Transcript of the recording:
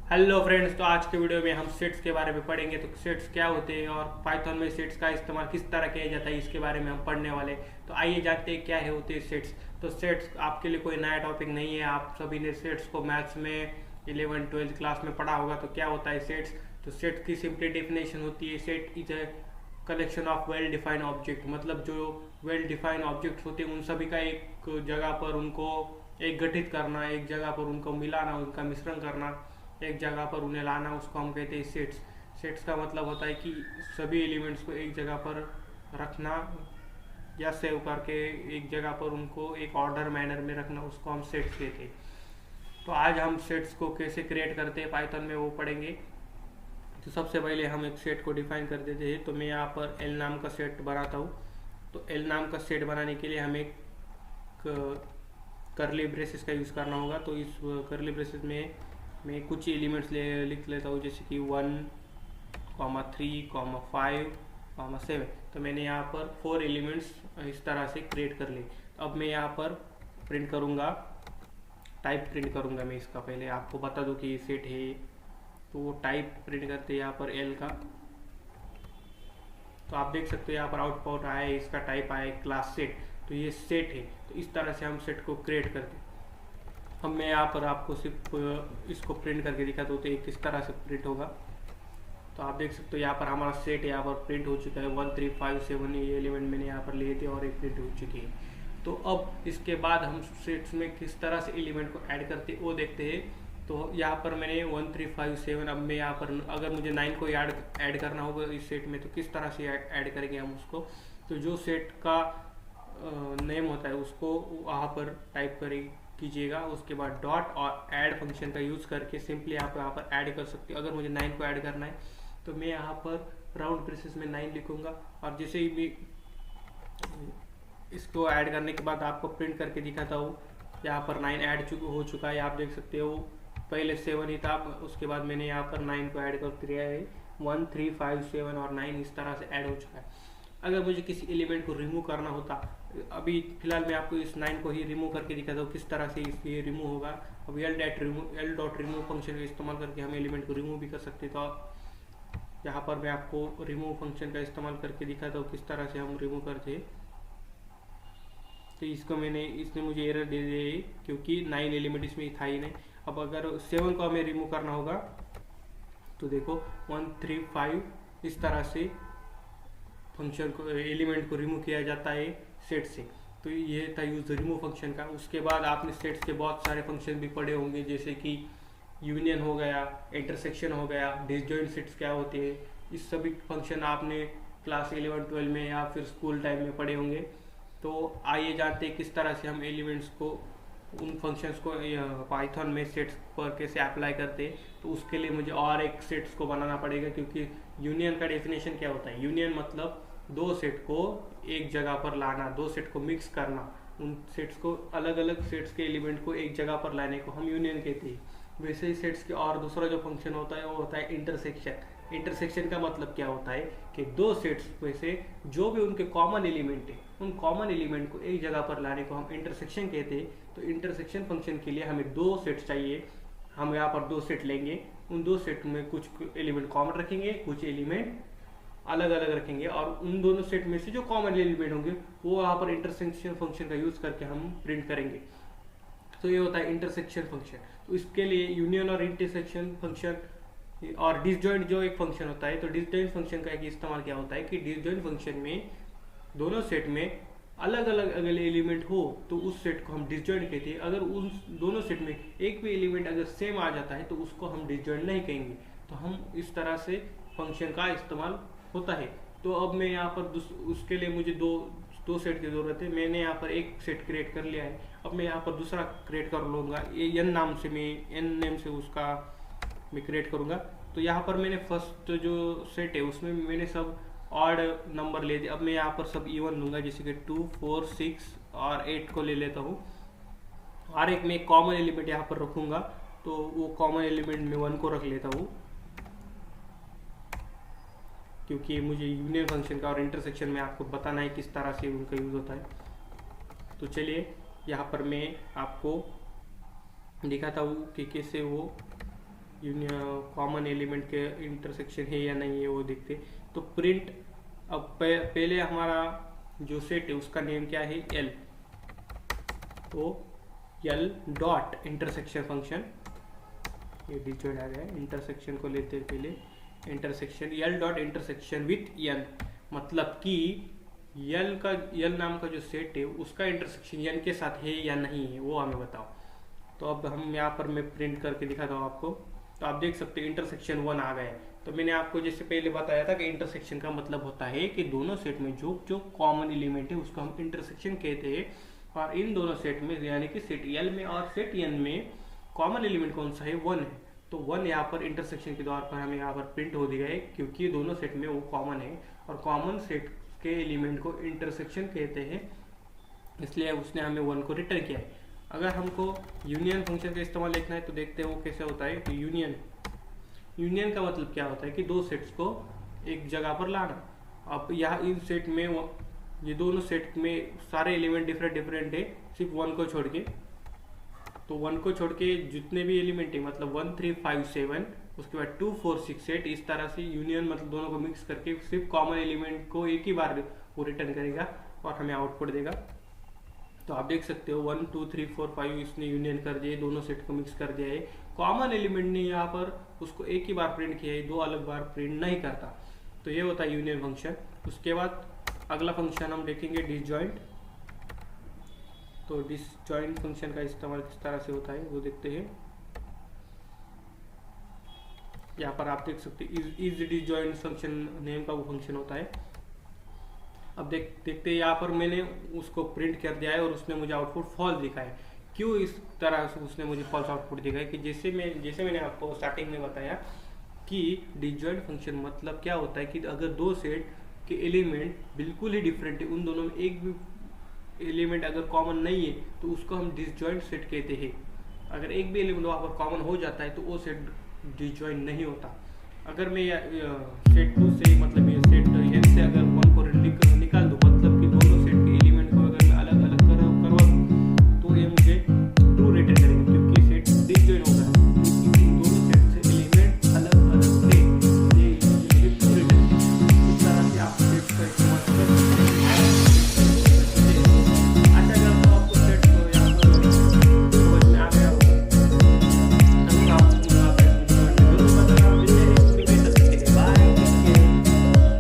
Hello friends, तो आज के वीडियो में हम सेट्स के बारे में पढ़ेंगे। तो सेट्स क्या होते हैं और पाइथन में सेट्स का इस्तेमाल किस तरह किया जाता है, इसके बारे में हम पढ़ने वाले हैं। तो आइए जानते हैं क्या है होते हैं सेट्स। तो सेट्स आपके लिए कोई नया टॉपिक नहीं है, आप सभी ने सेट्स को मैथ्स में 11th-12th क्लास में पढ़ा होगा। तो क्या होता है सेट्स? तो सेट की सिंपली डेफिनेशन होती है, set is a collection of well defined object. मतलब जो वेल डिफाइंड ऑब्जेक्ट्स होते हैं उन सभी का एक जगह पर उनको एक गठित करना, एक जगह पर उनको मिलाना, उनका मिश्रण करना, एक जगह पर उन्हें लाना, उसको हम कहते हैं सेट्स। सेट्स का मतलब होता है कि सभी एलिमेंट्स को एक जगह पर रखना या सेव करके एक जगह पर उनको एक ऑर्डर मैनर में रखना, उसको हम सेट्स कहते हैं। तो आज हम सेट्स को कैसे क्रिएट करते हैं पाइथन में वो पढ़ेंगे। तो सबसे पहले हम एक सेट को डिफाइन कर देते हैं। तो मैं यहाँ पर एल नाम का सेट बनाता हूँ। तो एल नाम का सेट बनाने के लिए हमें करली ब्रेसेस का यूज़ करना होगा। तो इस करली ब्रेसेस में मैं कुछ एलिमेंट्स लिख लेता हूँ, जैसे कि 1, 3, 5, 7। तो मैंने यहाँ पर 4 एलिमेंट्स इस तरह से क्रिएट कर लिए। तो अब मैं यहाँ पर प्रिंट करूँगा, टाइप प्रिंट करूँगा मैं इसका। पहले आपको बता दूँ कि ये सेट है, तो वो टाइप प्रिंट करते हैं यहाँ पर एल का। तो आप देख सकते हो यहाँ पर आउटपुट आया है, इसका टाइप आया है क्लास सेट। तो ये सेट है। तो इस तरह से हम सेट को क्रिएट करते हैं। अब मैं यहाँ पर आपको सिर्फ इसको प्रिंट करके दिखाता हूँ, तो ये किस तरह से प्रिंट होगा। तो आप देख सकते हो यहाँ पर हमारा सेट यहाँ पर प्रिंट हो चुका है। 1, 3, 5, 7 ये एलिमेंट मैंने यहाँ पर लिए थे और एक प्रिंट हो चुकी है। तो अब इसके बाद हम सेट्स में किस तरह से एलिमेंट को ऐड करते हैं वो देखते हैं। तो यहाँ पर मैंने 1, 3, 5, 7, अब मैं यहाँ पर अगर मुझे 9 को ऐड करना होगा इस सेट में, तो किस तरह से ऐड करेंगे हम उसको। तो जो सेट का नेम होता है उसको वहाँ पर टाइप कीजिएगा। उसके बाद डॉट और ऐड फंक्शन का यूज़ करके सिंपली आप यहाँ पर ऐड कर सकते हो। अगर मुझे 9 को ऐड करना है तो मैं यहाँ पर राउंड ब्रेसेस में 9 लिखूँगा, और जैसे ही भी इसको ऐड करने के बाद आपको प्रिंट करके दिखाता हूँ। यहाँ पर 9 ऐड हो चुका है, आप देख सकते हो। पहले 7 ही था, उसके बाद मैंने यहाँ पर 9 को ऐड कर दिया है। 1, 3, 5, 7 और 9 इस तरह से ऐड हो चुका है। अगर मुझे किसी एलिमेंट को रिमूव करना होता, अभी फिलहाल मैं आपको इस 9 को ही रिमूव करके दिखाता हूँ किस तरह से ये रिमूव होगा। अब एल डॉट रिमूव फंक्शन का इस्तेमाल करके हम एलिमेंट को रिमूव भी कर सकते हैं। तो यहाँ पर मैं आपको रिमूव फंक्शन का इस्तेमाल करके दिखाता हूँ किस तरह से हम रिमूव करते हैं। तो इसने मुझे एरर दे दिया है क्योंकि 9 एलिमेंट इसमें था ही नहीं। अब अगर 7 को हमें रिमूव करना होगा तो देखो 1, 3, 5 इस तरह से फंक्शन को एलिमेंट को रिमूव किया जाता है सेट से। तो ये था यूज रिमूव फंक्शन का। उसके बाद आपने सेट्स के बहुत सारे फंक्शन भी पढ़े होंगे, जैसे कि यूनियन हो गया, इंटरसेक्शन हो गया, डिसजॉइंट सेट्स क्या होते हैं। इस सभी फंक्शन आपने क्लास 11-12 में या फिर स्कूल टाइम में पढ़े होंगे। तो आइए जानते हैं किस तरह से हम एलिमेंट्स को, उन फंक्शंस को पाइथन में सेट्स पर कैसे अप्लाई करते हैं। तो उसके लिए मुझे और एक सेट्स को बनाना पड़ेगा, क्योंकि यूनियन का डेफिनेशन क्या होता है। यूनियन मतलब दो सेट को एक जगह पर लाना, दो सेट को मिक्स करना, उन सेट्स को अलग अलग सेट्स के एलिमेंट को एक जगह पर लाने को हम यूनियन कहते हैं। वैसे ही सेट्स के और दूसरा जो फंक्शन होता है वो होता है इंटरसेक्शन। इंटरसेक्शन का मतलब क्या होता है कि दो सेट्स में से जो भी उनके कॉमन एलिमेंट है, उन कॉमन एलिमेंट को एक जगह पर लाने को हम इंटरसेक्शन कहते हैं। तो इंटरसेक्शन फंक्शन के लिए हमें दो सेट चाहिए। हम यहाँ पर दो सेट लेंगे, उन दो सेट में कुछ एलिमेंट कॉमन रखेंगे, कुछ एलिमेंट अलग अलग रखेंगे, और उन दोनों सेट में से जो कॉमन एलिमेंट होंगे वो यहाँ पर इंटरसेक्शन फंक्शन का यूज करके हम प्रिंट करेंगे। तो ये होता है इंटरसेक्शन फंक्शन। तो इसके लिए यूनियन और इंटरसेक्शन फंक्शन और डिसजॉइंट जो एक फंक्शन होता है, तो डिसजॉइंट फंक्शन का एक इस्तेमाल क्या होता है कि डिसजॉइंट फंक्शन में दोनों सेट में अलग अलग अगर एलिमेंट हो तो उस सेट को हम डिसजॉइंट कहते हैं। अगर उन दोनों सेट में एक भी एलिमेंट अगर सेम आ जाता है तो उसको हम डिसजॉइंट नहीं कहेंगे। तो हम इस तरह से फंक्शन का इस्तेमाल होता है। तो अब मैं यहाँ पर उसके लिए मुझे दो सेट की ज़रूरत है। मैंने यहाँ पर एक सेट क्रिएट कर लिया है। अब मैं यहाँ पर दूसरा क्रिएट कर लूँगा, ये एन नाम से, मैं एन नेम से उसका मैं क्रिएट करूँगा। तो यहाँ पर मैंने फर्स्ट जो सेट है उसमें मैंने सब ऑड नंबर ले दिए। अब मैं यहाँ पर सब इवन लूँगा, जैसे कि 2, 4, 6 और 8 को ले लेता हूँ। और एक मैं कॉमन एलिमेंट यहाँ पर रखूँगा, तो वो कॉमन एलिमेंट में 1 को रख लेता हूँ, क्योंकि मुझे यूनियन फंक्शन का और इंटरसेक्शन में आपको बताना है किस तरह से उनका यूज़ होता है। तो चलिए यहाँ पर मैं आपको दिखाता हूँ कि कैसे वो कॉमन एलिमेंट के इंटरसेक्शन है या नहीं है वो देखते। तो प्रिंट, अब पहले हमारा जो सेट है उसका नेम क्या है, एल। तो एल डॉट इंटरसेक्शन फंक्शन, ये डिजॉइंट आ गया है, इंटरसेक्शन को लेते हैं पहले, intersection L dot intersection with an, मतलब कि एल नाम का जो सेट है उसका इंटरसेक्शन एन के साथ है या नहीं है वो हमें बताओ। तो अब हम यहाँ पर मैं प्रिंट करके दिखाता हूँ आपको। तो आप देख सकते हैं इंटरसेक्शन 1 आ गया है। तो मैंने आपको जैसे पहले बताया था कि इंटरसेक्शन का मतलब होता है कि दोनों सेट में जो जो कॉमन एलिमेंट है उसको हम इंटरसेक्शन कहते हैं, और इन दोनों सेट में यानी कि सेट एल में और सेट एन में कॉमन एलिमेंट कौन सा है, 1 है। तो 1 यहाँ पर इंटरसेक्शन के द्वारा पर हमें यहाँ पर प्रिंट हो दिया है, क्योंकि दोनों सेट में वो कॉमन है और कॉमन सेट के एलिमेंट को इंटरसेक्शन कहते हैं, इसलिए उसने हमें 1 को रिटर्न किया है। अगर हमको यूनियन फंक्शन का इस्तेमाल देखना है तो देखते हैं वो कैसे होता है। तो यूनियन का मतलब क्या होता है कि दो सेट्स को एक जगह पर लाना। अब यहाँ इन सेट में ये दोनों सेट में सारे एलिमेंट डिफरेंट है, सिर्फ 1 को छोड़ के। तो 1 को छोड़ के जितने भी एलिमेंट है, मतलब 1 3 5 7, उसके बाद 2 4 6 8, इस तरह से यूनियन मतलब दोनों को मिक्स करके सिर्फ कॉमन एलिमेंट को एक ही बार वो रिटर्न करेगा और हमें आउटपुट देगा। तो आप देख सकते हो 1 2 3 4 5 इसने यूनियन कर दिया है, दोनों सेट को मिक्स कर दिया है। कॉमन एलिमेंट ने यहाँ पर उसको एक ही बार प्रिंट किया है, दो अलग बार प्रिंट नहीं करता। तो ये होता है यूनियन फंक्शन। उसके बाद अगला फंक्शन हम देखेंगे डिसजॉइंट। तो डिसजॉइंट फंक्शन का इस्तेमाल किस तरह से होता है वो देखते हैं। यहाँ पर आप देख सकते हैं इज डिसजॉइंट फंक्शन नेम का वो फंक्शन होता है। अब देखते हैं यहाँ पर मैंने उसको प्रिंट कर दिया है और उसने मुझे आउटपुट फॉल्स दिखा है। क्यों इस तरह से उसने मुझे फॉल्स आउटपुट दिखा है कि जैसे मैंने आपको स्टार्टिंग में बताया कि डिसजॉइंट फंक्शन मतलब क्या होता है कि अगर दो सेट के एलिमेंट बिल्कुल ही डिफरेंट है, उन दोनों में एक भी एलिमेंट अगर कॉमन नहीं है तो उसको हम डिसजॉइंट सेट कहते हैं। अगर एक भी एलिमेंट वहाँ पर कॉमन हो जाता है तो वो सेट डिसजॉइंट नहीं होता। अगर मैं सेट 2 से मतलब ये सेट एन से अगर 1 को